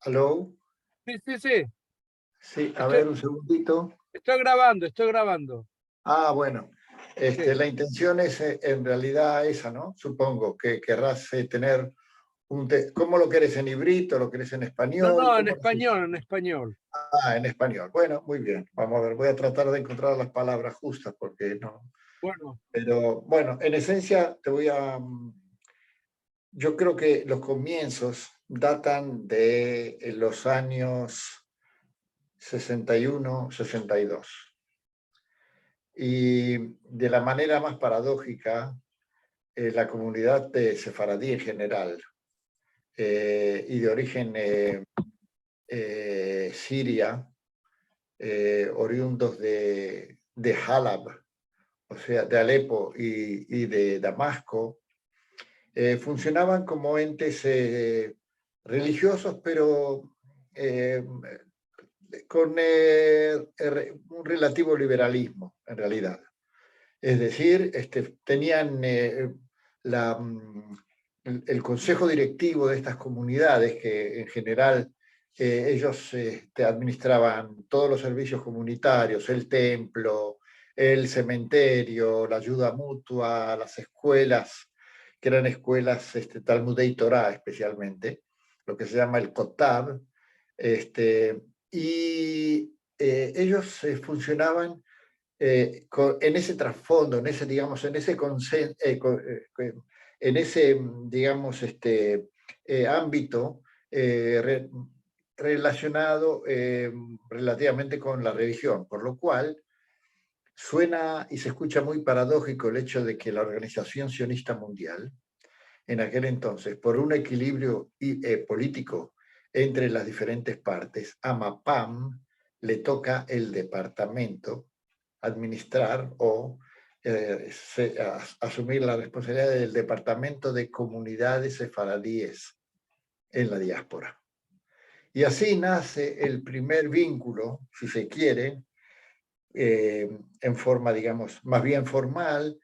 ¿Aló? Sí, sí, sí. Sí, a Estoy, ver, un segundito. estoy grabando, estoy grabando. Bueno, Sí. la intención es en realidad esa, ¿no? Supongo que querrás tener ¿Cómo lo querés en librito? ¿Lo querés en No, español? no, en ¿Cómo español, en español. En español. Bueno, muy bien. Vamos a ver, voy a tratar de encontrar las palabras justas porque no. Bueno, Pero bueno, en esencia yo creo que los comienzos datan de los años 61, 62. Y de la manera más paradójica, la comunidad de sefaradí en general y de origen siria, oriundos de Halab, o sea, de Alepo y de Damasco, funcionaban como entes religiosos, pero eh, con un relativo liberalismo, en realidad. Es decir, tenían el consejo directivo de estas comunidades, que en general ellos administraban todos los servicios comunitarios, el templo, el cementerio, la ayuda mutua, las escuelas, que eran escuelas Talmudei Torah especialmente, lo que se llama el Kotab, y ellos funcionaban en ese trasfondo, en ese, digamos, en ese, digamos, ámbito relacionado relativamente con la religión, por lo cual suena y se escucha muy paradójico el hecho de que la Organización Sionista Mundial, en aquel entonces, por un equilibrio político entre las diferentes partes, a MAPAM le toca el departamento administrar o asumir la responsabilidad del Departamento de Comunidades Sefaradíes en la diáspora. Y así nace el primer vínculo, si se quiere, en forma, digamos, más bien formal,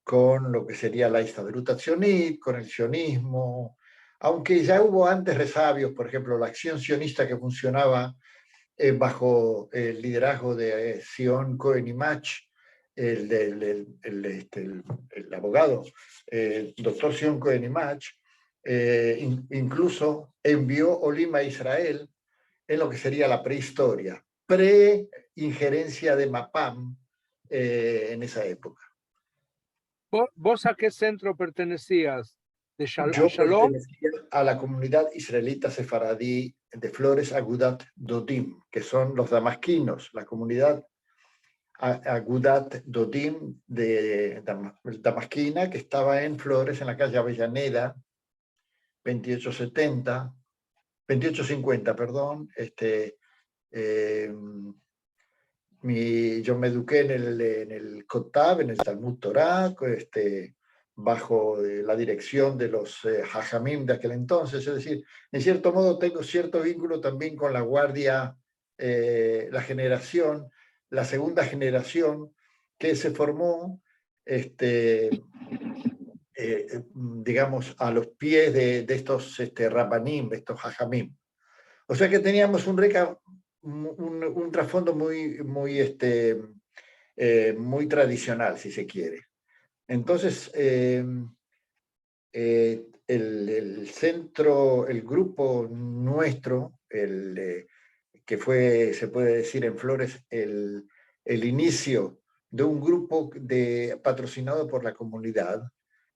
con lo que sería la Histadrut Tzionit, con el sionismo, aunque ya hubo antes resabios, por ejemplo, la acción sionista que funcionaba bajo el liderazgo de Sion Cohen Imach, el abogado, el doctor Sion Cohen Imach, incluso envió Olim a Israel en lo que sería la prehistoria, pre-injerencia de Mapam en esa época. ¿Vos a qué centro pertenecías? ¿A Yo Shalom? pertenecía a la comunidad israelita sefaradí de Flores Agudat Dodim, que son los damasquinos, la comunidad Agudat Dodim de Damasquina, que estaba en Flores, en la calle Avellaneda, 2870, 2850, perdón. Eh, yo me eduqué en el Kotab, en el Talmud Torah, bajo la dirección de los Jajamim de aquel entonces. Es decir, en cierto modo tengo cierto vínculo también con la guardia, la segunda generación que se formó, digamos, a los pies de estos Rabbanim, de estos Jajamim. O sea que teníamos un trasfondo muy tradicional, si se quiere. Entonces, el centro, el grupo nuestro, que fue, se puede decir en Flores, el inicio de un grupo patrocinado por la comunidad,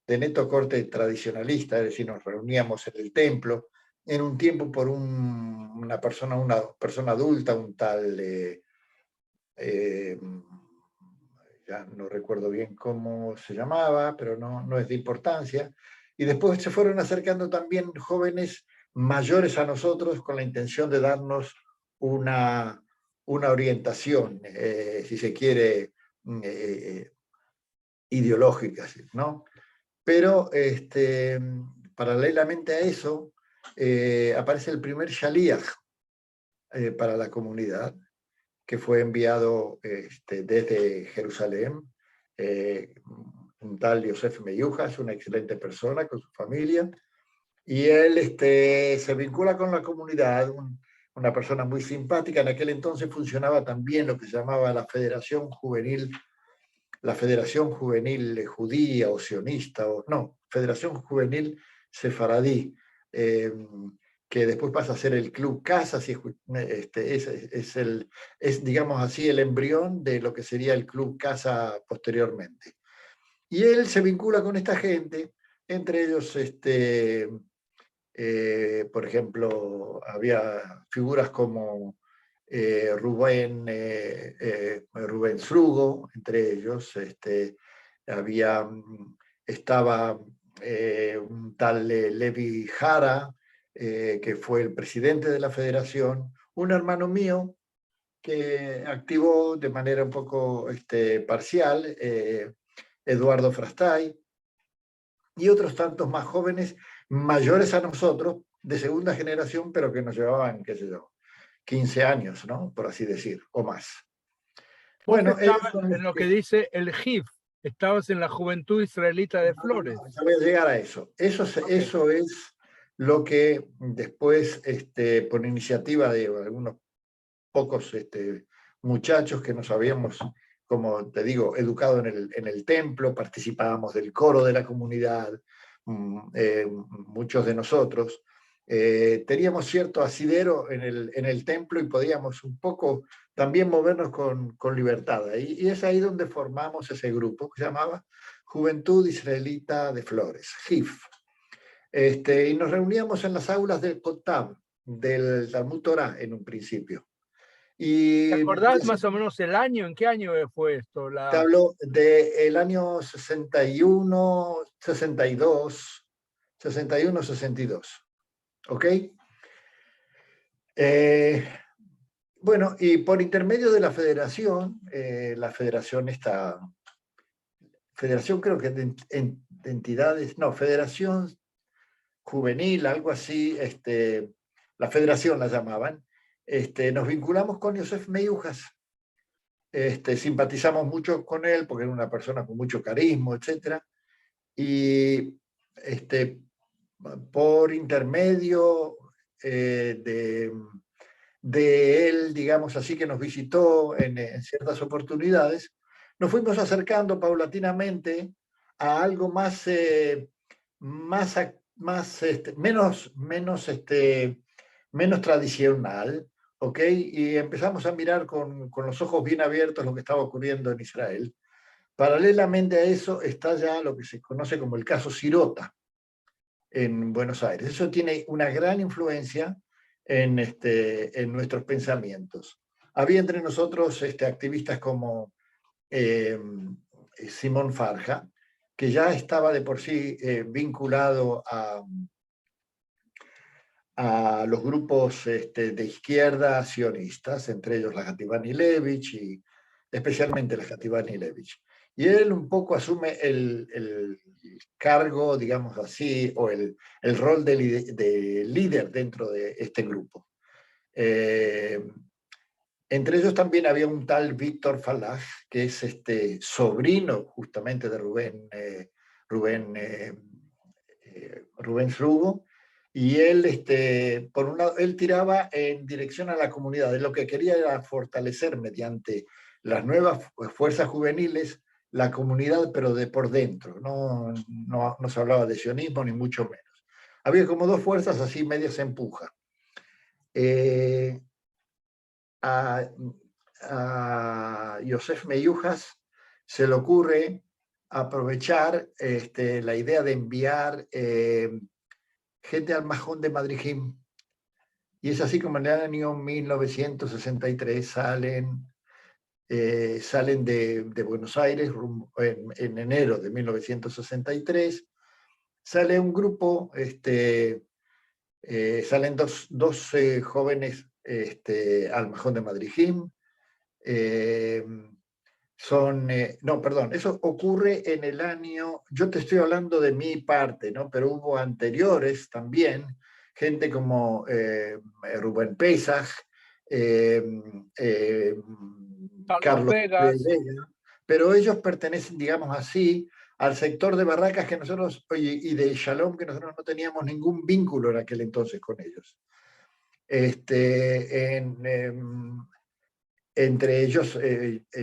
de neto corte tradicionalista, es decir, nos reuníamos en el templo, en un tiempo por una persona adulta, un tal, ya no recuerdo bien cómo se llamaba, pero no es de importancia, y después se fueron acercando también jóvenes mayores a nosotros con la intención de darnos una orientación, si se quiere, ideológica, ¿no? Pero paralelamente a eso, aparece el primer Shaliach para la comunidad, que fue enviado desde Jerusalén, un tal Yosef Meyujas, una excelente persona con su familia, Y él se vincula con la comunidad, una persona muy simpática. En aquel entonces funcionaba también lo que se llamaba la Federación Juvenil Judía o Sionista, o no, Federación Juvenil Sefaradí, que después pasa a ser el Club Casas, y es, digamos así, el embrión de lo que sería el Club Casa posteriormente. Y él se vincula con esta gente, entre ellos, por ejemplo, había figuras como Rubén Srugo, entre ellos, estaba un tal Levi Jara, que fue el presidente de la federación, un hermano mío que activó de manera un poco parcial, Eduardo Frastay, y otros tantos más jóvenes, mayores a nosotros, de segunda generación, pero que nos llevaban, qué sé yo, 15 años, ¿no? Por así decir, o más. Vos Bueno, ellos estabas son en lo que dice el JIF, estabas en la Juventud Israelita de Flores. ya voy a llegar a eso. Eso es lo que después, por iniciativa de algunos pocos muchachos que nos habíamos, como te digo, educado en el templo, participábamos del coro de la comunidad, muchos de nosotros. Teníamos cierto asidero en el templo y podíamos un poco también movernos con libertad. Y es ahí donde formamos ese grupo que se llamaba Juventud Israelita de Flores, JIF. Y nos reuníamos en las aulas del Kotab, del Talmud Torah en un principio. ¿Te Y acordás más o menos el año? ¿En qué año fue esto? te hablo del año 61, 62, 61, 62. ¿Ok? Bueno, y por intermedio de la federación está, federación creo que de entidades, no, federación juvenil, algo así, la federación la llamaban, nos vinculamos con Yosef Meyujas. Simpatizamos mucho con él porque era una persona con mucho carisma, etc. Y por intermedio de él, digamos así, que nos visitó en ciertas oportunidades, nos fuimos acercando paulatinamente a algo menos tradicional, ¿ok? Y empezamos a mirar con los ojos bien abiertos lo que estaba ocurriendo en Israel. Paralelamente a eso está ya lo que se conoce como el caso Sirota en Buenos Aires. Eso tiene una gran influencia en nuestros pensamientos. Había entre nosotros activistas como Simón Farja, que ya estaba de por sí vinculado a los grupos de izquierda sionistas, entre ellos la Hativani Levich y especialmente la Hativani Levich. Y él un poco asume el cargo, digamos así, o el rol de líder dentro de este grupo. Entre ellos también había un tal Víctor Falaj, que es sobrino justamente de Rubén Srugo, y él, por un lado, él tiraba en dirección a la comunidad. Él lo que quería era fortalecer mediante las nuevas fuerzas juveniles la comunidad, pero de por dentro. No se hablaba de sionismo, ni mucho menos. Había como dos fuerzas así, medias empuja. A Yosef Meyujas se le ocurre aprovechar la idea de enviar gente al Majón de Madrijim. Y es así como en el año 1963 salen de Buenos Aires en enero de 1963. Sale un grupo, salen dos jóvenes al Majón de Madrijim. No, perdón, eso ocurre en el año, yo te estoy hablando de mi parte, ¿no? Pero hubo anteriores también, gente como Rubén Pesach, Carlos Carlos Vegas. Vega, pero ellos pertenecen, digamos así, al sector de Barracas que nosotros, y de Shalom, que nosotros no teníamos ningún vínculo en aquel entonces con ellos. Entre ellos,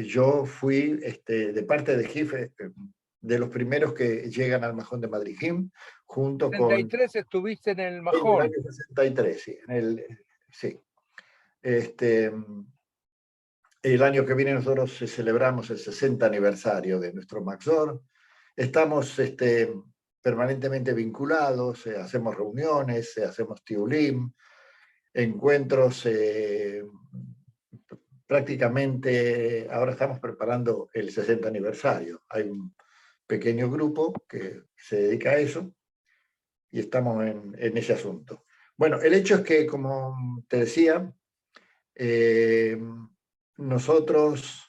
yo fui de parte de GIF, de los primeros que llegan al Majón de Madrid-Jim, junto con... 33 estuviste en el En el Majón. año 63, sí. Sí. El año que viene nosotros celebramos el 60 aniversario de nuestro Maxor. Estamos permanentemente vinculados, hacemos reuniones, hacemos tiulim, encuentros, prácticamente ahora estamos preparando el 60 aniversario. Hay un pequeño grupo que se dedica a eso y estamos en ese asunto. Bueno, el hecho es que, como te decía, nosotros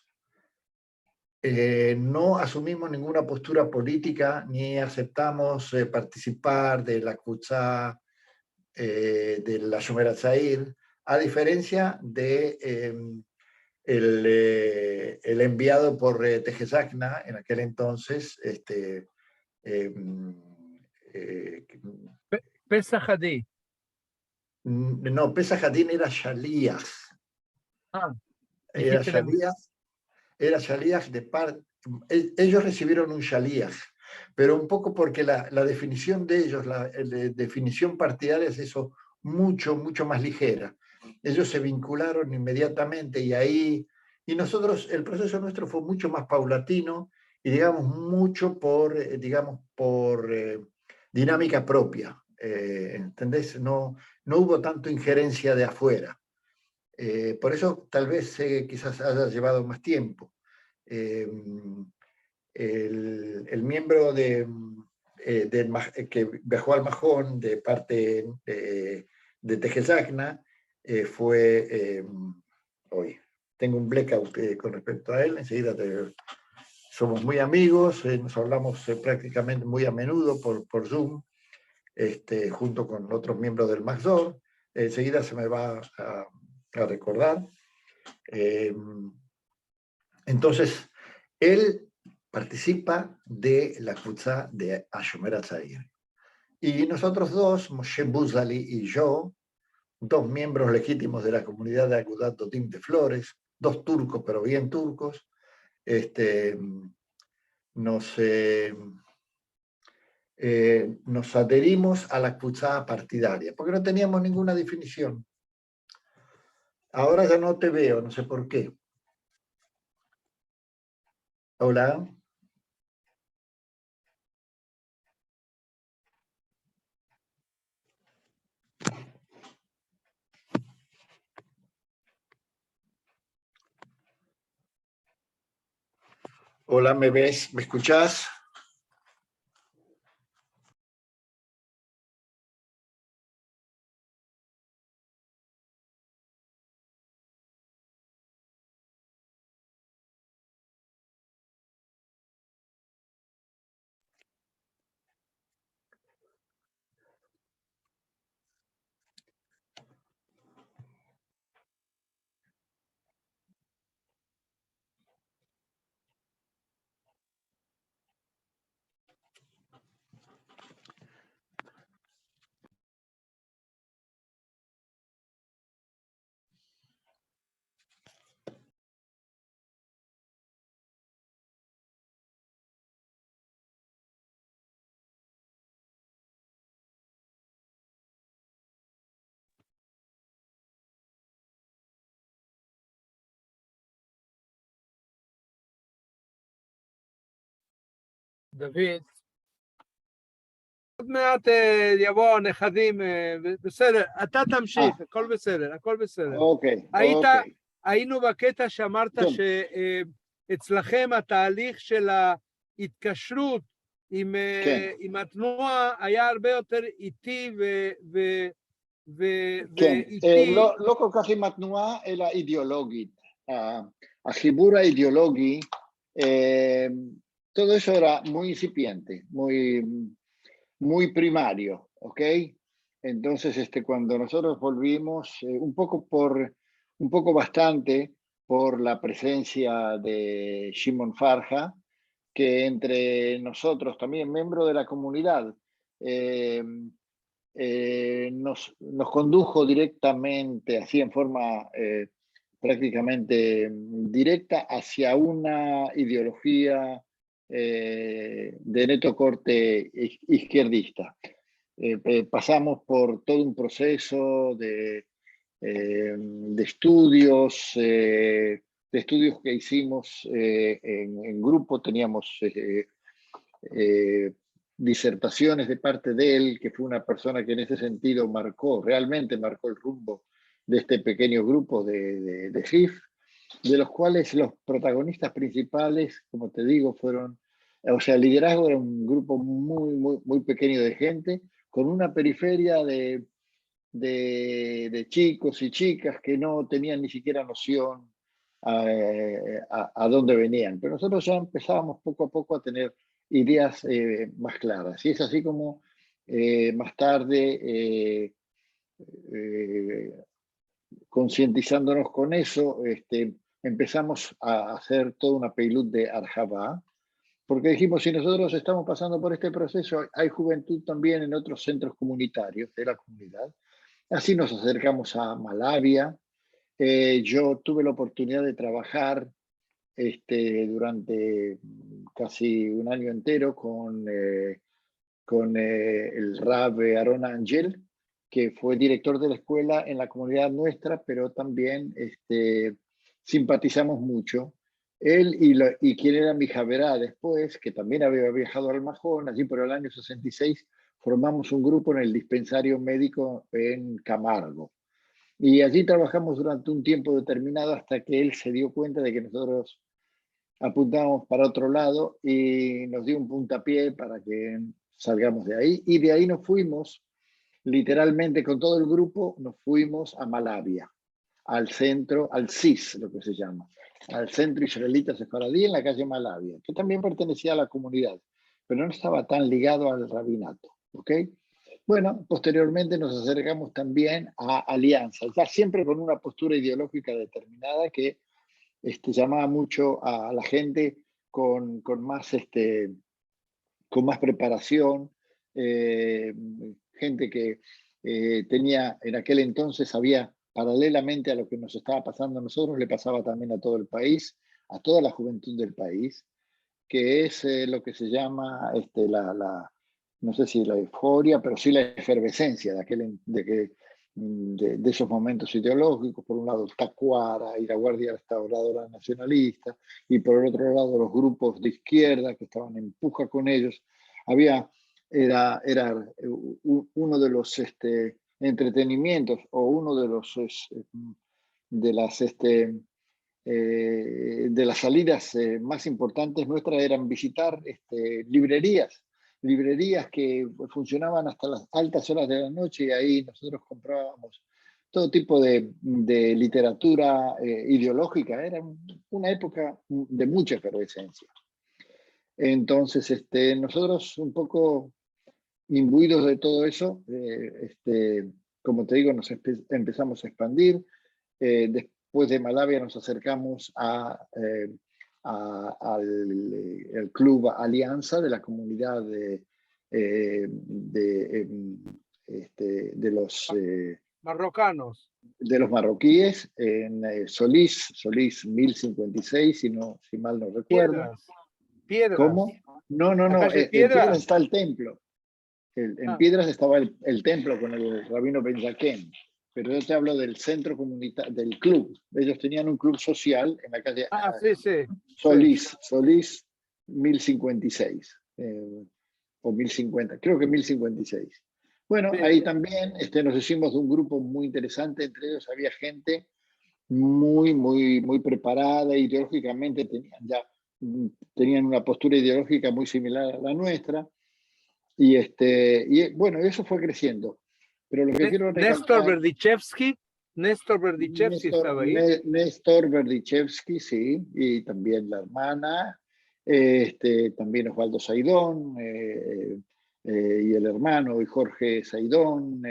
no asumimos ninguna postura política ni aceptamos participar de la Kutzá de la Shomer HaTzair, a diferencia de el enviado por Tejesacna en aquel entonces, Pesach Hadí. no, Pesach Hadín era Shaliach. Era Shaliach de parte. Ellos recibieron un Shaliach, pero un poco porque la definición de ellos, la definición partidaria es eso mucho, mucho más ligera. Ellos se vincularon inmediatamente y nosotros, el proceso nuestro fue mucho más paulatino y digamos mucho por dinámica propia. ¿Entendés? No hubo tanto injerencia de afuera. Por eso tal vez quizás haya llevado más tiempo. El miembro que viajó al Majón de parte de Tejesacna fue, hoy tengo un blackout con respecto a él, enseguida somos muy amigos, nos hablamos prácticamente muy a menudo por Zoom, junto con otros miembros del Maxor, enseguida se me va a recordar. Entonces, él participa de la Kutzá de Shomer HaTzair. Y nosotros dos, Moshe Buzali y yo, dos miembros legítimos de la comunidad de Agudat Dodim de Flores, dos turcos, pero bien turcos, nos adherimos a la Kutzá partidaria, porque no teníamos ninguna definición. Ahora ya no te veo, no sé por qué. Hola. Hola, ¿me ves? ¿Me escuchás? דוד, עוד מעט יבואו הנכדים, בסדר, אתה תמשיך, הכל בסדר, הכל בסדר. אוקיי. היינו בקטע שאמרת שאצלכם התהליך של ההתקשרות עם התנועה היה הרבה יותר איטי ואיטי. לא כל כך עם התנועה, אלא אידיאולוגית. החיבור האידיאולוגי, todo eso era muy incipiente, muy primario, ¿ok? Entonces, cuando nosotros volvimos, un poco bastante por la presencia de Shimon Farja, que entre nosotros, también miembros de la comunidad, nos condujo directamente, así en forma prácticamente directa, hacia una ideología de neto corte izquierdista. Pasamos por todo un proceso de estudios, que hicimos en grupo. Teníamos disertaciones de parte de él, que fue una persona que en ese sentido realmente marcó el rumbo de este pequeño grupo de GIF, de los cuales los protagonistas principales, como te digo, fueron, o sea, el liderazgo era un grupo muy pequeño de gente, con una periferia de chicos y chicas que no tenían ni siquiera noción a dónde venían. Pero nosotros ya empezábamos poco a poco a tener ideas más claras. Y es así como más tarde, concientizándonos con eso, empezamos a hacer toda una peilut de Arjabá, porque dijimos, si nosotros estamos pasando por este proceso, hay juventud también en otros centros comunitarios de la comunidad. Así nos acercamos a Malavia. Yo tuve la oportunidad de trabajar durante casi un año entero con el Rab Aaron Angel, que fue director de la escuela en la comunidad nuestra, pero también simpatizamos mucho. Él y quien era mi javerá después, que también había viajado al Majón, allí por el año 66, formamos un grupo en el dispensario médico en Camargo. Y allí trabajamos durante un tiempo determinado hasta que él se dio cuenta de que nosotros apuntábamos para otro lado y nos dio un puntapié para que salgamos de ahí. Y de ahí nos fuimos, literalmente con todo el grupo, nos fuimos a Malavia, al centro, al CIS, lo que se llama, al Centro Israelita Sefaradí en la calle Malavia, que también pertenecía a la comunidad, pero no estaba tan ligado al rabinato, ¿ok? Bueno, posteriormente nos acercamos también a Alianza, ya siempre con una postura ideológica determinada que llamaba mucho a la gente con más preparación, gente que tenía en aquel entonces, había paralelamente a lo que nos estaba pasando a nosotros, le pasaba también a todo el país, a toda la juventud del país, que es lo que se llama no sé si la euforia, pero sí la efervescencia de esos momentos ideológicos. Por un lado Tacuara y la Guardia Restauradora Nacionalista, y por el otro lado los grupos de izquierda que estaban en puja con ellos. Era uno de los entretenimientos, o uno de los de las salidas más importantes nuestras, eran visitar librerías que funcionaban hasta las altas horas de la noche, y ahí nosotros comprábamos todo tipo de literatura ideológica. Era una época de mucha efervescencia. Entonces, nosotros un poco imbuidos de todo eso, como te digo, nos empezamos a expandir. Después de Malavia nos acercamos al Club Alianza de la comunidad de Marrocanos. los marroquíes en Solís 1056, si mal no recuerdo. Piedras. ¿Cómo? No, en Piedras está el templo. En Piedras estaba el templo con el rabino Ben Zaken, pero yo te hablo del centro comunitario, del club. Ellos tenían un club social en la calle Solís 1056, o 1050, creo que 1056. Bueno, ahí también nos hicimos de un grupo muy interesante. Entre ellos había gente muy preparada ideológicamente, tenían una postura ideológica muy similar a la nuestra. Y bueno, eso fue creciendo. Pero lo que quiero recalcar... Néstor Berdichevsky estaba ahí. Néstor Berdichevsky, sí, y también la hermana, también Osvaldo Saidón, y el hermano, y Jorge Saidón,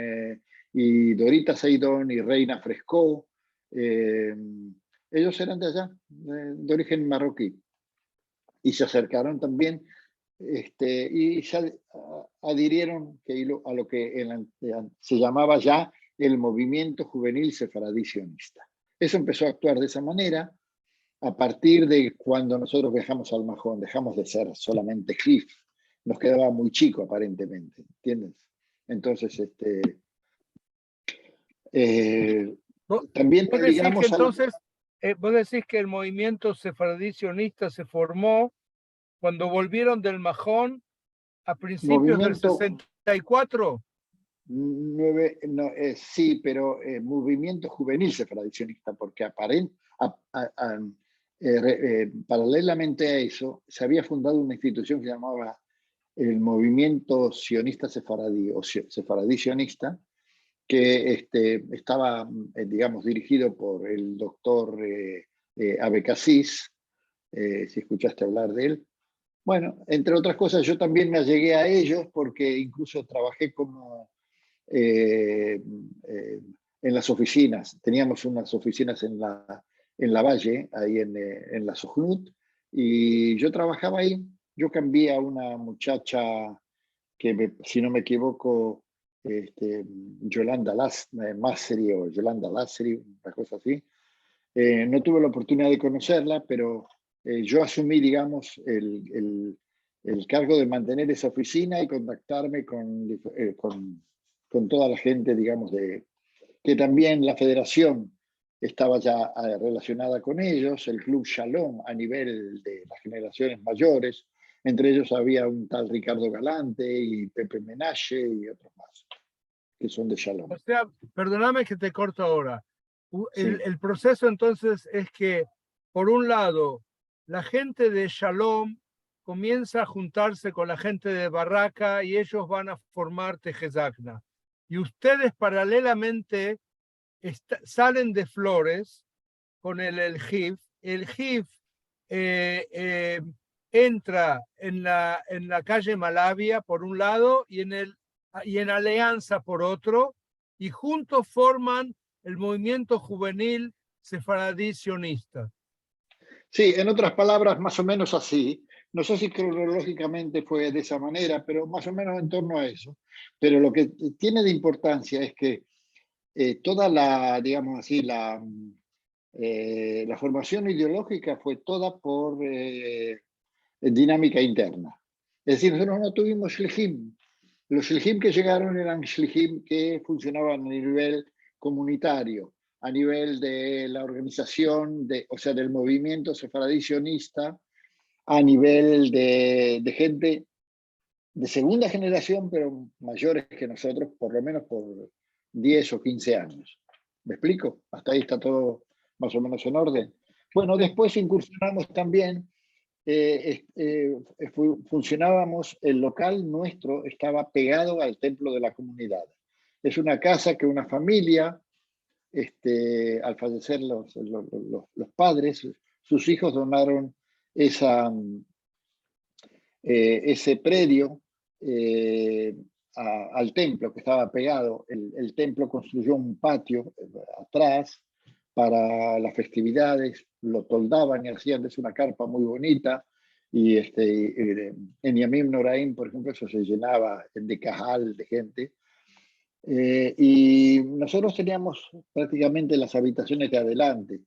y Dorita Saidón, y Reina Frescó. Ellos eran de allá, de origen marroquí. y se acercaron también y se adhirieron a lo que se llamaba ya el movimiento juvenil sefaradí sionista. Eso empezó a actuar de esa manera a partir de cuando nosotros viajamos al Mahón, dejamos de ser solamente Jif, nos quedaba muy chico aparentemente, ¿entiendes? Entonces, también ¿Vos decís que digamos entonces, vos decís que el movimiento sefaradí sionista se formó cuando volvieron del Mahón a principios del movimiento 64? Sí, pero movimiento juvenil sefaradicionista, porque paralelamente a eso se había fundado una institución que se llamaba el Movimiento Sionista Sefaradí o Sefaradí Sionista, que estaba, digamos, dirigido por el doctor Abecassis, si escuchaste hablar de él. Bueno, entre otras cosas, yo también me allegué a ellos porque incluso trabajé como en las oficinas. Teníamos unas oficinas en la Valle, ahí en la Sojnut, y yo trabajaba ahí. Yo cambié a una muchacha que, si no me equivoco, Yolanda Masseri o Yolanda Lasseri, una cosa así. No tuve la oportunidad de conocerla, pero yo asumí, digamos, el cargo de mantener esa oficina y contactarme con toda la gente, digamos, que también la federación estaba ya relacionada con ellos, el Club Shalom a nivel de las generaciones mayores. Entre ellos había un tal Ricardo Galante y Pepe Menache y otros más, que son de Shalom. O sea, perdóname que te corto ahora. Sí. El proceso entonces es que, por un lado, la gente de Shalom comienza a juntarse con la gente de Barraca y ellos van a formar Tejezakna. Y ustedes paralelamente salen de Flores con el GIF. El GIF entra en la calle Malavia por un lado y en Alianza por otro, y juntos forman el movimiento juvenil sefaradí sionista. Sí, en otras palabras, más o menos así. No sé si cronológicamente fue de esa manera, pero más o menos en torno a eso. Pero lo que tiene de importancia es que toda la, digamos así, la formación ideológica fue toda por dinámica interna. Es decir, nosotros no tuvimos shlichim. Los shlichim que llegaron eran shlichim que funcionaban a nivel comunitario, a nivel de la organización, o sea, del movimiento sefaradí sionista, a nivel de gente de segunda generación, pero mayores que nosotros, por lo menos por 10 o 15 años. ¿Me explico? Hasta ahí está todo más o menos en orden. Bueno, después incursionamos también, funcionábamos, el local nuestro estaba pegado al templo de la comunidad. Es una casa que una familia, al fallecer los padres, sus hijos donaron ese predio al templo que estaba pegado. El templo construyó un patio atrás para las festividades, lo toldaban y hacían de una carpa muy bonita. Y en Yamim Noraim, por ejemplo, eso se llenaba de cajal, de gente. Y nosotros teníamos prácticamente las habitaciones de adelante.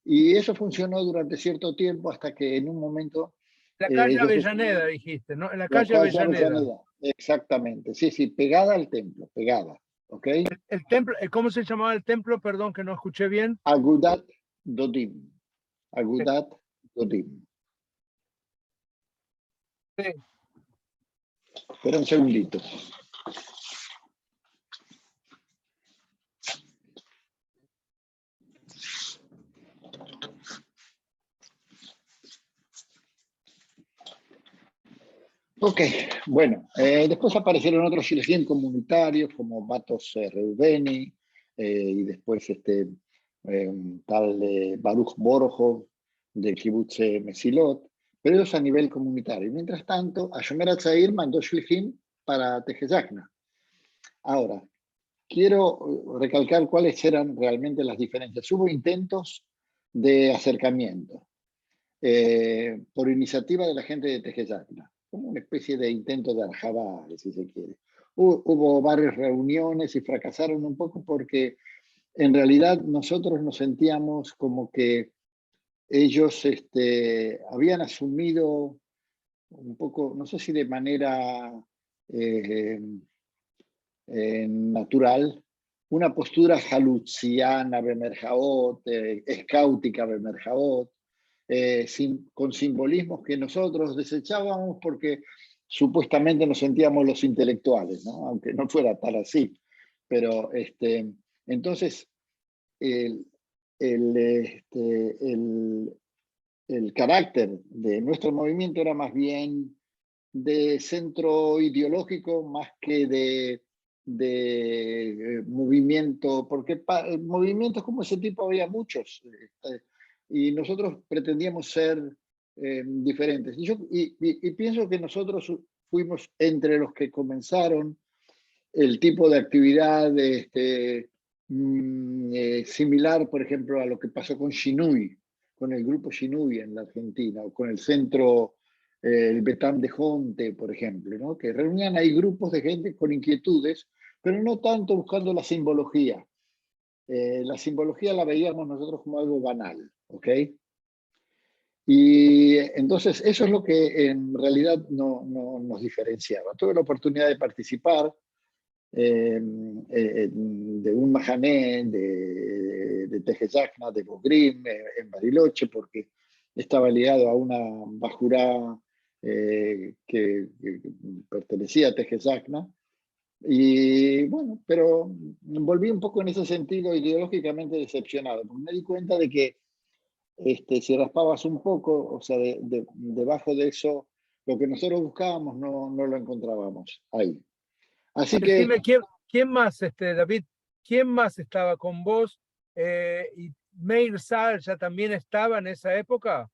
Y eso funcionó durante cierto tiempo hasta que en un momento... La calle Avellaneda, dijiste, ¿no? En la calle Avellaneda. Exactamente, sí, sí, pegada al templo, pegada, ¿ok? El templo, ¿cómo se llamaba el templo? Perdón, que no escuché bien. Agudat Dodim. Agudat Dodim. Sí. Espera un segundito. Ok, bueno, después aparecieron otros shilhim comunitarios como Batos Reubeni y después un tal Baruch Borojov del Kibbutz Mesilot, pero ellos a nivel comunitario. Mientras tanto, Ashomer Atzair mandó shilhim para Tejezakna. Ahora, quiero recalcar cuáles eran realmente las diferencias. Hubo intentos de acercamiento. por iniciativa de la gente de Tejeyacna, como una especie de intento de Arjabá, si se quiere. Hubo varias reuniones y fracasaron un poco porque en realidad nosotros nos sentíamos como que ellos habían asumido un poco, no sé si de manera natural, una postura jaluziana, bemerjaot, escáutica, bemerjaot, con simbolismos que nosotros desechábamos porque supuestamente nos sentíamos los intelectuales, ¿no? Aunque no fuera tal así. Pero entonces el, el, el carácter de nuestro movimiento era más bien de centro ideológico más que de movimiento, porque movimientos como ese tipo había muchos, y nosotros pretendíamos ser diferentes. Y pienso que nosotros fuimos entre los que comenzaron el tipo de actividad similar, por ejemplo, a lo que pasó con Xinui, con el grupo Xinui en la Argentina, o con el centro, el Betam de Jonte, por ejemplo, ¿no? Que reunían ahí grupos de gente con inquietudes, pero no tanto buscando la simbología. La simbología la veíamos nosotros como algo banal, ¿ok? Y entonces eso es lo que en realidad no nos diferenciaba. Tuve la oportunidad de participar de un mahané de Tejeyacna, de Bogrim, en Bariloche, porque estaba ligado a una bajurá que pertenecía a Tejeyacna. Y bueno, pero volví un poco en ese sentido ideológicamente decepcionado, porque me di cuenta de que si raspabas un poco, o sea, debajo de eso, lo que nosotros buscábamos no lo encontrábamos ahí. Así que Decime, ¿quién más, David, quién más estaba con vos? ¿Y Meir Sal ya también estaba en esa época?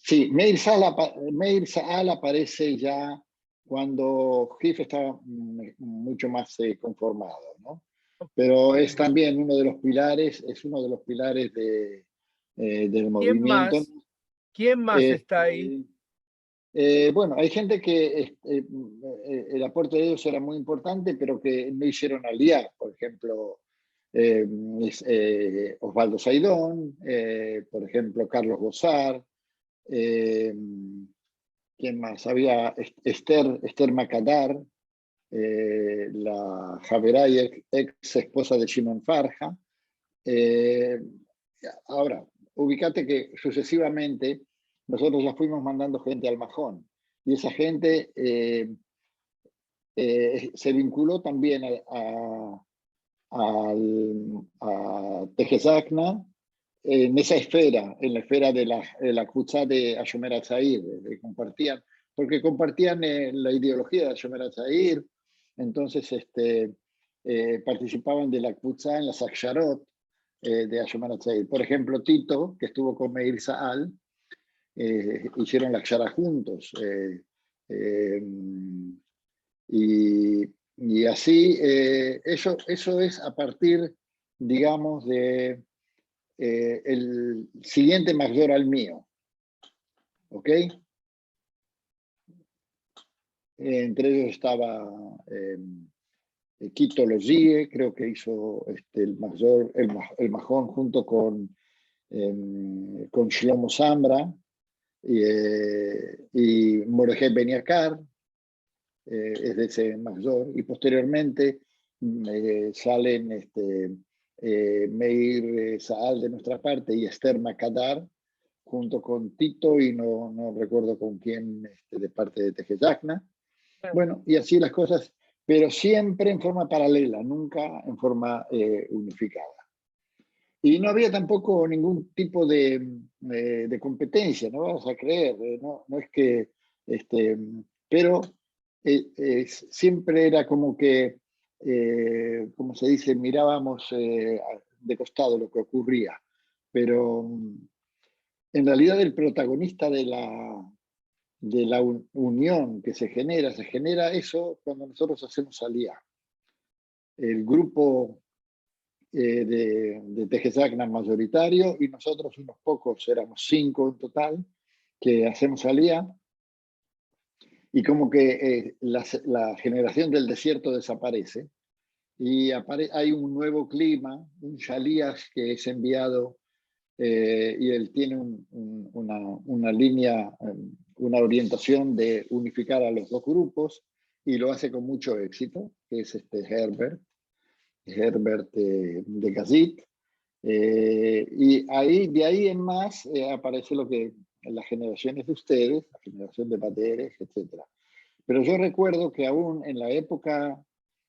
sí, Meir Saal aparece ya cuando Hif estaba mucho más conformado, ¿no? Pero es también uno de los pilares, es uno de los pilares del ¿Quién movimiento. más? ¿Quién más está ahí? Bueno, hay gente que el aporte de ellos era muy importante, pero que no hicieron aliar. Por ejemplo, Osvaldo Saidón, por ejemplo, Carlos Bozar. ¿Quién más? Había Esther Macadar, la Javeray, ex esposa de Shimon Farja. Ahora, ubicate que sucesivamente nosotros ya fuimos mandando gente al Majón, y esa gente se vinculó también a Tejeyacna en esa esfera, en la esfera de la Kutzá de Ashomer Atzair, compartían, porque compartían la ideología de Ashomer Atzair, entonces participaban de la Kutzá en las Aksharot de Ashomer Atzair. Por ejemplo, Tito, que estuvo con Meir Saal, hicieron la Akshara juntos. Y así, eso es a partir, digamos, de el siguiente mayor al mío, ¿ok? Entre ellos estaba Quito Logie, creo que hizo el mayor, el majón junto con Shlomo Zambra y Moreje Beniakar, es de ese mayor, y posteriormente salen Meir Saal de nuestra parte y Esther Macadar, junto con Tito y no recuerdo con quién de parte de Tejeyacna. Bueno, y así las cosas, pero siempre en forma paralela, nunca en forma unificada. Y no había tampoco ningún tipo de competencia, no vas a creer, no es que, pero siempre era como que, como se dice, mirábamos de costado lo que ocurría, pero en realidad el protagonista de la unión que se genera eso cuando nosotros hacemos alía. El grupo de Tejeyacna mayoritario y nosotros unos pocos, éramos 5 en total, que hacemos aliyá, y como que la generación del desierto desaparece, y hay un nuevo clima, un Shalías que es enviado, y él tiene una línea, una orientación de unificar a los dos grupos, y lo hace con mucho éxito, que es Herbert de Gazit. Y de ahí en más aparece lo que en las generaciones de ustedes, la generación de Pateres, etc. Pero yo recuerdo que aún en la época,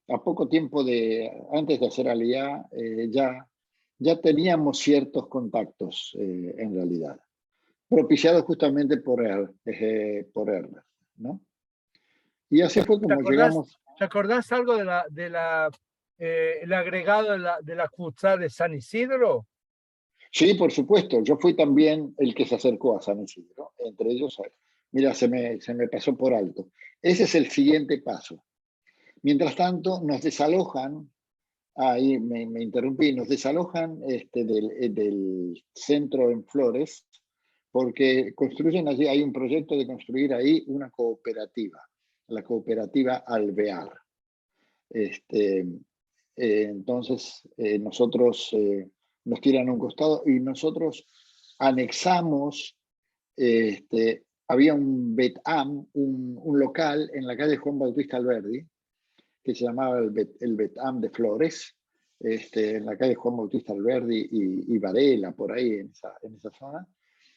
a poco tiempo antes de hacer aliyá, ya teníamos ciertos contactos en realidad, propiciados justamente por Herbert, ¿no? Y así fue como llegamos. ¿Te acordás algo el agregado de la Qutzá de San Isidro? Sí, por supuesto. Yo fui también el que se acercó a San Isidro. Entre ellos, mira, se me pasó por alto. Ese es el siguiente paso. Mientras tanto, nos desalojan, ahí me interrumpí, nos desalojan del centro en Flores, porque construyen allí, hay un proyecto de construir ahí una cooperativa, la cooperativa Alvear. Entonces, nosotros nos tiran a un costado y nosotros anexamos, había un Betam, un local en la calle Juan Bautista Alberdi, que se llamaba el Betam de Flores, en la calle Juan Bautista Alberdi y Varela, por ahí en esa zona.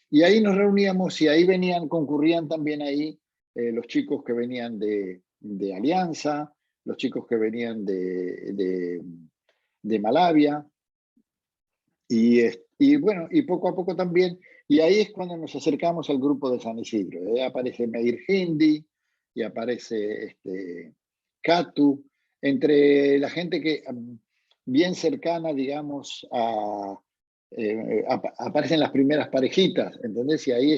Y ahí nos reuníamos y ahí concurrían también ahí los chicos que venían de Alianza, los chicos que venían de Malavia, y bueno, y poco a poco también, y ahí es cuando nos acercamos al grupo de San Isidro. Aparece Meir Hindi y aparece Katu, entre la gente que bien cercana, digamos, aparecen las primeras parejitas, ¿entendés? Y ahí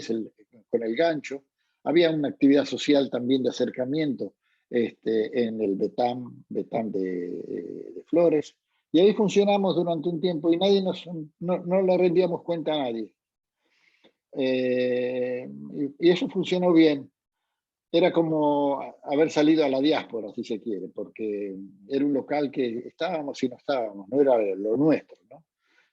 con el gancho. Había una actividad social también de acercamiento en el Betam de Flores. Y ahí funcionamos durante un tiempo y no le rendíamos cuenta a nadie. Y eso funcionó bien. Era como haber salido a la diáspora, si se quiere, porque era un local que estábamos y no estábamos, no era lo nuestro, ¿no?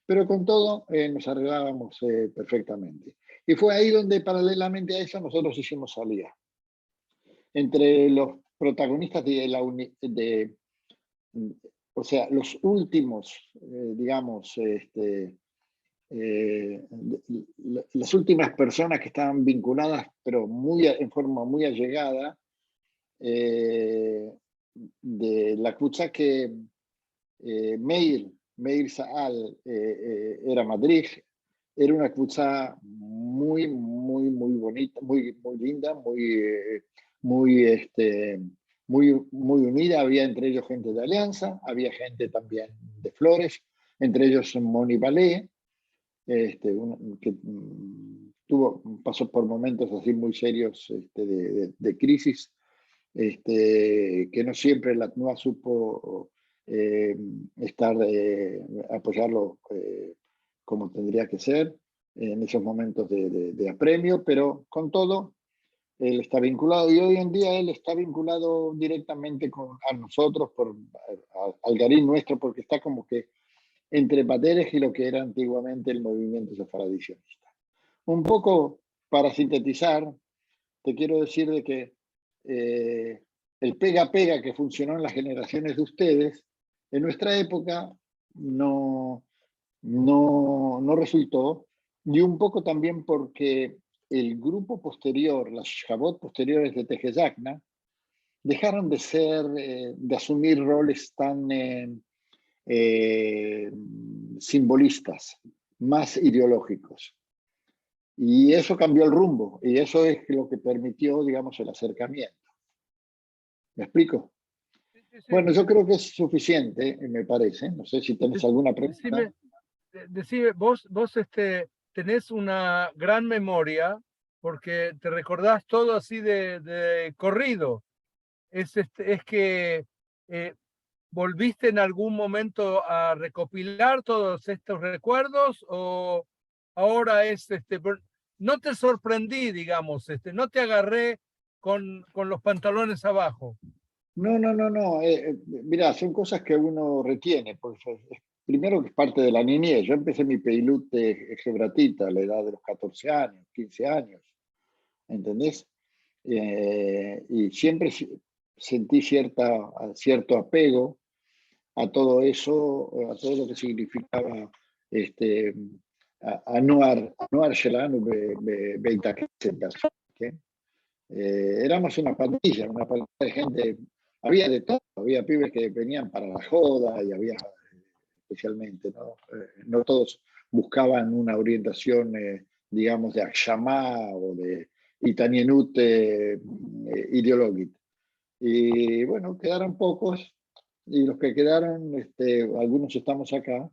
Pero con todo nos arreglábamos perfectamente. Y fue ahí donde paralelamente a eso nosotros hicimos aliyá. Entre los protagonistas o sea, los últimos, digamos, las últimas personas que estaban vinculadas, pero en forma muy allegada, de la Qutzá que Meir Saal era Madrid, era una Qutzá muy bonita, muy linda, muy unida. Había entre ellos gente de Alianza, había gente también de Flores, entre ellos Moni Balé, que pasó por momentos así muy serios de crisis, que no siempre la TNUA supo apoyarlo como tendría que ser en esos momentos de apremio, pero con todo, él está vinculado, y hoy en día él está vinculado directamente a nosotros, al Garín nuestro, porque está como que entre Pateres y lo que era antiguamente el movimiento sefaradí sionista. Un poco para sintetizar, te quiero decir de que el pega-pega que funcionó en las generaciones de ustedes, en nuestra época no resultó, y un poco también porque el grupo posterior, las Shabot posteriores de Tejeyakna, dejaron de asumir roles tan simbolistas, más ideológicos. Y eso cambió el rumbo, y eso es lo que permitió, digamos, el acercamiento. ¿Me explico? Sí. Bueno, yo creo que es suficiente, me parece. No sé si tenés alguna pregunta. Decime, vos tenés una gran memoria porque te recordás todo así de corrido. Es que ¿volviste en algún momento a recopilar todos estos recuerdos o ahora no te sorprendí, digamos, no te agarré con los pantalones abajo. No. Mirá, son cosas que uno retiene. Pues, primero que es parte de la niñez. Yo empecé mi peilut de Gebratita a la edad de los 14 años, 15 años. ¿Entendés? Y siempre sentí cierto apego a todo eso, a todo lo que significaba Anuar Shelanu Beit Knesset. Éramos una pandilla de gente, había de todo, había pibes que venían para la joda y había especialmente, ¿no? No todos buscaban una orientación, digamos, de Akshamá o de Itanienut ideológica. Y bueno, quedaron pocos, y los que quedaron, algunos estamos acá.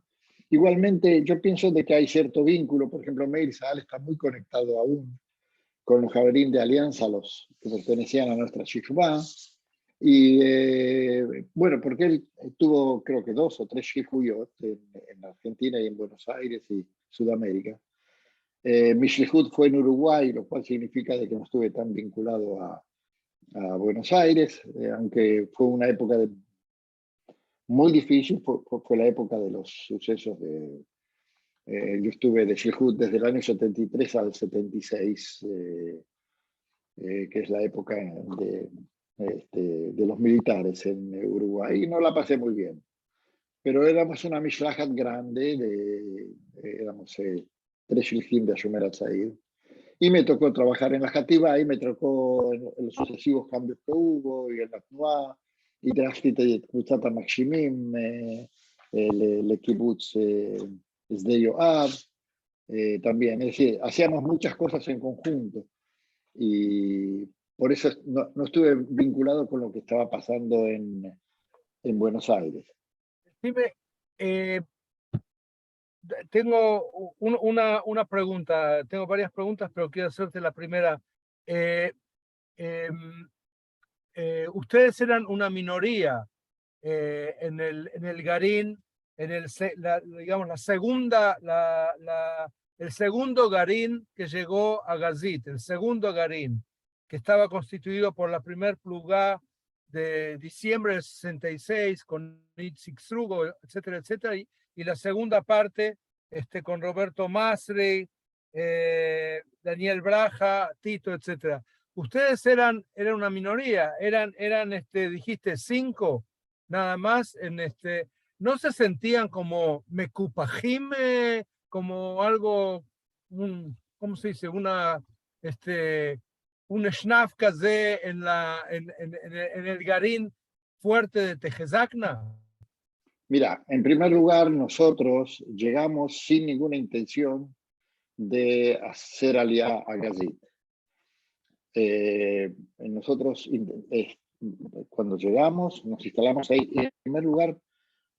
Igualmente, yo pienso de que hay cierto vínculo. Por ejemplo, Meir Saal está muy conectado aún con los Javerín de Alianza, los que pertenecían a nuestra Shishubá. Y bueno, porque él tuvo creo que 2 o 3 Shihuyot en Argentina y en Buenos Aires y Sudamérica. Mi Shihut fue en Uruguay, lo cual significa de que no estuve tan vinculado a Buenos Aires, aunque fue una época muy difícil, fue la época de los sucesos de... yo estuve de Shihut desde el año 73 al 76, que es la época de los militares en Uruguay, y no la pasé muy bien. Pero éramos una mishlahat grande, éramos 3 shilhim de Shomer HaTzair, y me tocó trabajar en la Jativá, y me tocó en los sucesivos cambios que hubo, y en la Tnuá, y traje Kutzat HaMakshimim, el kibbutz Sde Yoav, también. Es decir, hacíamos muchas cosas en conjunto, y por eso no estuve vinculado con lo que estaba pasando en Buenos Aires. Dime, tengo una pregunta, tengo varias preguntas, pero quiero hacerte la primera. Ustedes eran una minoría en el Garín, digamos, el segundo Garín que llegó a Gazit, el segundo Garín, que estaba constituido por la primer plugá de diciembre del 66 con Itzik Srugo, etcétera, etcétera, y la segunda parte con Roberto Masri, Daniel Braja, Tito, etcétera. Ustedes eran una minoría, eran dijiste 5 nada más, no se sentían como mekupajime, como algo, ¿cómo se dice? Un shnafkaze en el Garín fuerte de Tejezakna. Mira, en primer lugar, nosotros llegamos sin ninguna intención de hacer aliá a Gazit. Nosotros, cuando llegamos, nos instalamos ahí, en primer lugar,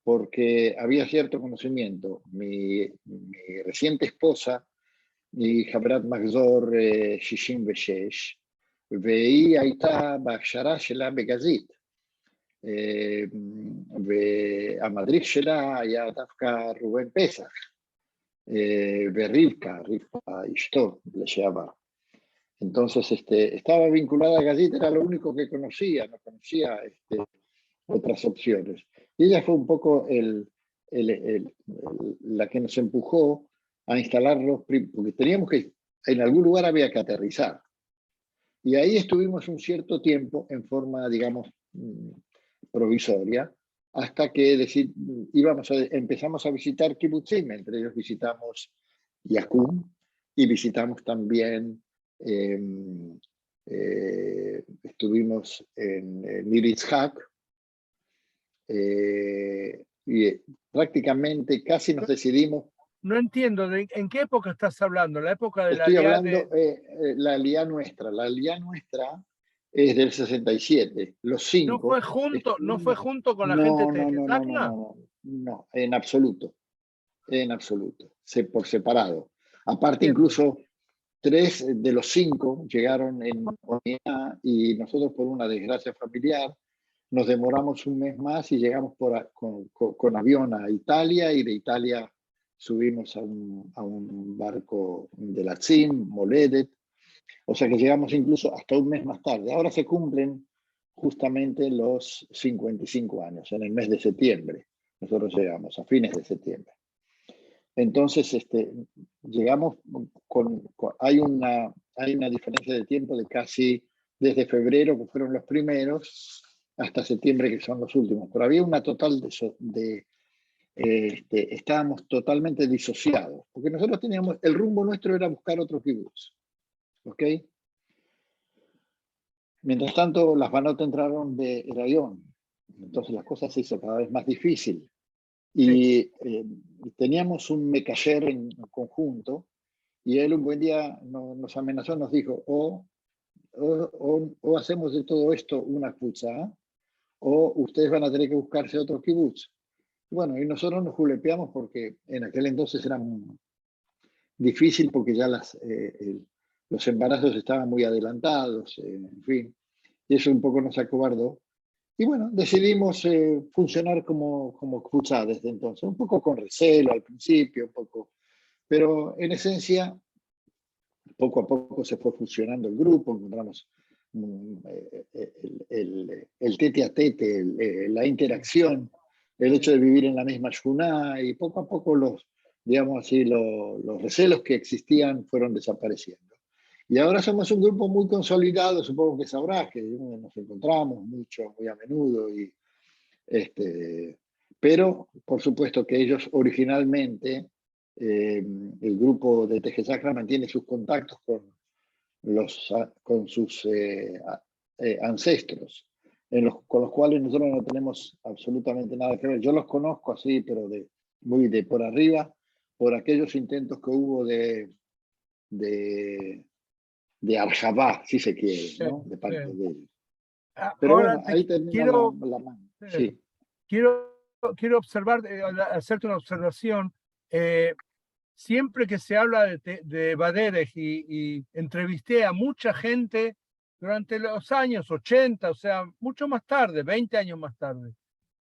porque había cierto conocimiento. Mi reciente esposa, mi Javrat Magzor Shishim Veshesh, והיא הייתה בהכשרה שלה בגזית. והמדריך שלה היה דווקא ראובן פסח, ורבקה אשתו לשעבר. Entonces estaba vinculada a Gazit, era lo único que conocía, no conocía otras opciones. Y ella fue un poco la que nos empujó a instalarnos, porque teníamos que, en algún lugar había que aterrizar. Y ahí estuvimos un cierto tiempo en forma, digamos, provisoria, hasta que empezamos a visitar kibbutzim. Entre ellos visitamos Yakum y visitamos también, estuvimos en Nir Yitzhak, y prácticamente casi nos decidimos. No entiendo, ¿en qué época estás hablando? ¿La época de la Estoy aliá hablando la aliá nuestra. La aliá nuestra es del 67. Los 5. ¿No fue junto con la gente de Tejezakna? No, en absoluto. En absoluto. Por separado. Aparte, incluso 3 de los 5 llegaron en unidad, y nosotros, por una desgracia familiar, nos demoramos un mes más y llegamos con avión a Italia, y de Italia subimos a un barco de la Tzim, Moledet, o sea que llegamos incluso hasta un mes más tarde. Ahora se cumplen justamente los 55 años, en el mes de septiembre. Nosotros llegamos a fines de septiembre. Entonces, llegamos hay una diferencia de tiempo de casi desde febrero, que fueron los primeros, hasta septiembre, que son los últimos. Pero había una total estábamos totalmente disociados, porque nosotros teníamos, el rumbo nuestro era buscar otro kibutz, ¿ok? Mientras tanto, las Banot entraron de Rayón, entonces las cosas se hizo cada vez más difícil. Y teníamos un mecayer en conjunto, y él un buen día nos amenazó, nos dijo, o hacemos de todo esto una kibutza, o ustedes van a tener que buscarse otro kibutz. Bueno, y nosotros nos julepeamos porque en aquel entonces era difícil, porque ya los embarazos estaban muy adelantados, en fin, y eso un poco nos acobardó. Y bueno, decidimos funcionar como kibutza desde entonces, un poco con recelo al principio, un poco, pero en esencia, poco a poco se fue fusionando el grupo, encontramos el tete a tete, la interacción, el hecho de vivir en la misma shkuná, y poco a poco digamos así, los recelos que existían fueron desapareciendo. Y ahora somos un grupo muy consolidado, supongo que sabrás que nos encontramos mucho, muy a menudo, pero por supuesto que ellos originalmente, el grupo de Teje Sacra mantiene sus contactos con sus ancestros, con los cuales nosotros no tenemos absolutamente nada que ver. Yo los conozco así, pero muy de por arriba, por aquellos intentos que hubo de Arjabá, si se quiere, ¿no? De parte de ellos. Pero Ahora bueno, ahí terminamos la mano. Sí. Quiero observar, hacerte una observación. Siempre que se habla de Baderech y entrevisté a mucha gente durante los años 80, o sea, mucho más tarde, 20 años más tarde.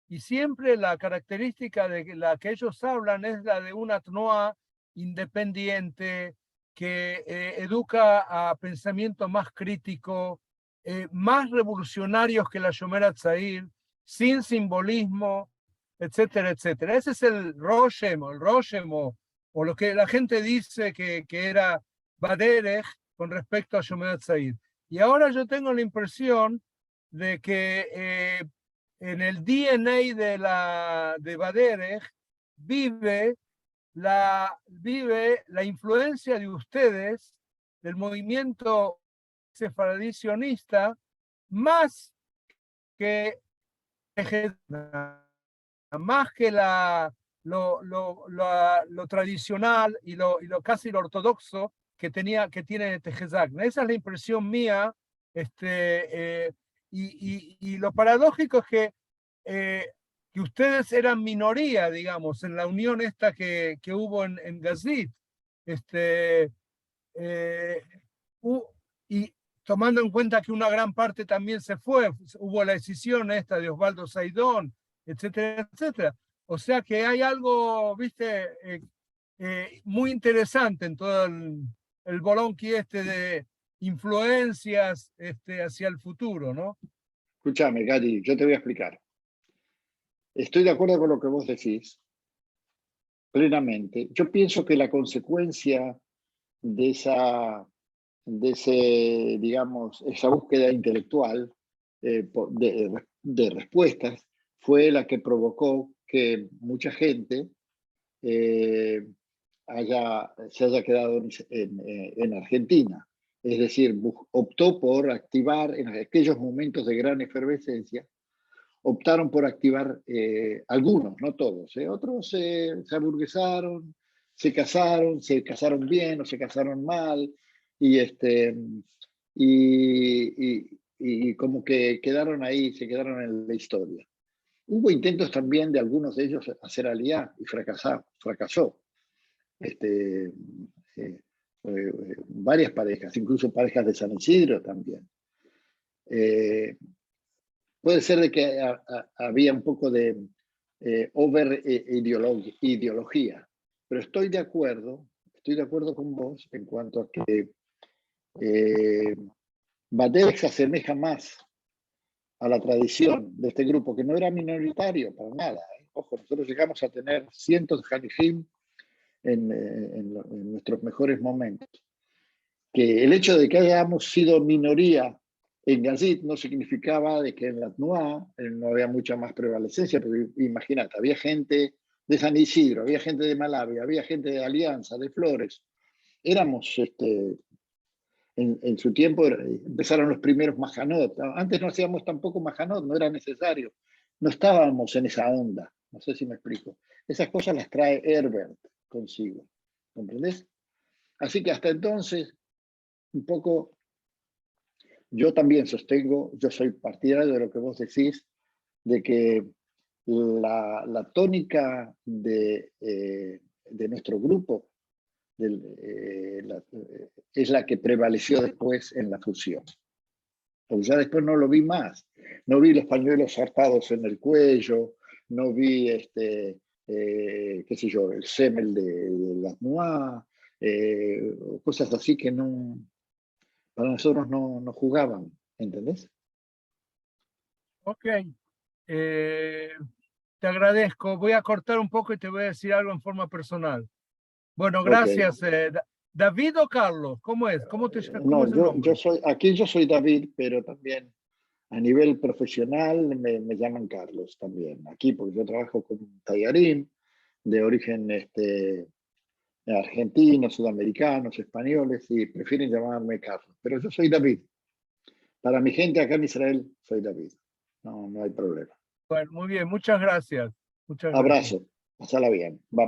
Y siempre la característica de la que ellos hablan es la de una Tnoa independiente, que educa a pensamiento más crítico, más revolucionarios que la Shomer Hatzair, sin simbolismo, etcétera, etcétera. Ese es el Roshem, o lo que la gente dice que era Baderech con respecto a Shomer Hatzair. Y ahora yo tengo la impresión de que en el DNA de Baderech vive la influencia de ustedes, del movimiento sefaradí sionista, más que lo tradicional y lo casi lo ortodoxo que tiene Tejezakna. Esa es la impresión mía. Y lo paradójico es que ustedes eran minoría, digamos, en la unión esta que hubo en Gazit. Y tomando en cuenta que una gran parte también se fue, hubo la decisión esta de Osvaldo Saidón, etcétera, etcétera. O sea que hay algo, viste, muy interesante en todo el bolonqui de influencias hacia el futuro, ¿no? Escúchame, Gadi, yo te voy a explicar. Estoy de acuerdo con lo que vos decís, plenamente. Yo pienso que la consecuencia de digamos, esa búsqueda intelectual de respuestas fue la que provocó que mucha gente se haya quedado en Argentina. Es decir, optó por activar en aquellos momentos de gran efervescencia, optaron por activar algunos, no todos. Otros se aburguesaron, se casaron bien o se casaron mal, y como que quedaron ahí, se quedaron en la historia. Hubo intentos también de algunos de ellos hacer aliá y fracasó. Varias parejas, incluso parejas de San Isidro también. Puede ser de que había un poco de over ideología, pero estoy de acuerdo con vos en cuanto a que Badev se asemeja más a la tradición de este grupo, que no era minoritario para nada. Ojo, nosotros llegamos a tener cientos de Hanijim en nuestros mejores momentos. Que el hecho de que hayamos sido minoría en Gazit no significaba de que en la Tnuá no había mucha más prevalecencia, pero imagínate, había gente de San Isidro, había gente de Malawi, había gente de Alianza, de Flores. Éramos, en su tiempo empezaron los primeros Majanot. Antes no hacíamos tampoco Majanot, no era necesario. No estábamos en esa onda, no sé si me explico. Esas cosas las trae Herbert consigo, ¿comprendés? Así que hasta entonces, un poco, yo también sostengo, yo soy partidario de lo que vos decís, de que la tónica de nuestro grupo es la que prevaleció después en la fusión. Porque ya después no lo vi más. No vi los pañuelos zarpados en el cuello, no vi, qué sé yo, el semel de la Tnuá, cosas así que no, para nosotros no jugaban, ¿entendés? Ok. Te agradezco. Voy a cortar un poco y te voy a decir algo en forma personal. Bueno, gracias. Okay. ¿David o Carlos? ¿Cómo es? ¿Cómo es el No, nombre? yo soy David, pero también a nivel profesional me llaman Carlos también. Aquí, porque yo trabajo con un tallarín de origen argentinos, sudamericanos, españoles, y prefieren llamarme Carlos. Pero yo soy David. Para mi gente acá en Israel, soy David. No hay problema. Bueno, muy bien. Muchas gracias. Muchas gracias. Abrazo. Pásala bien. Bye.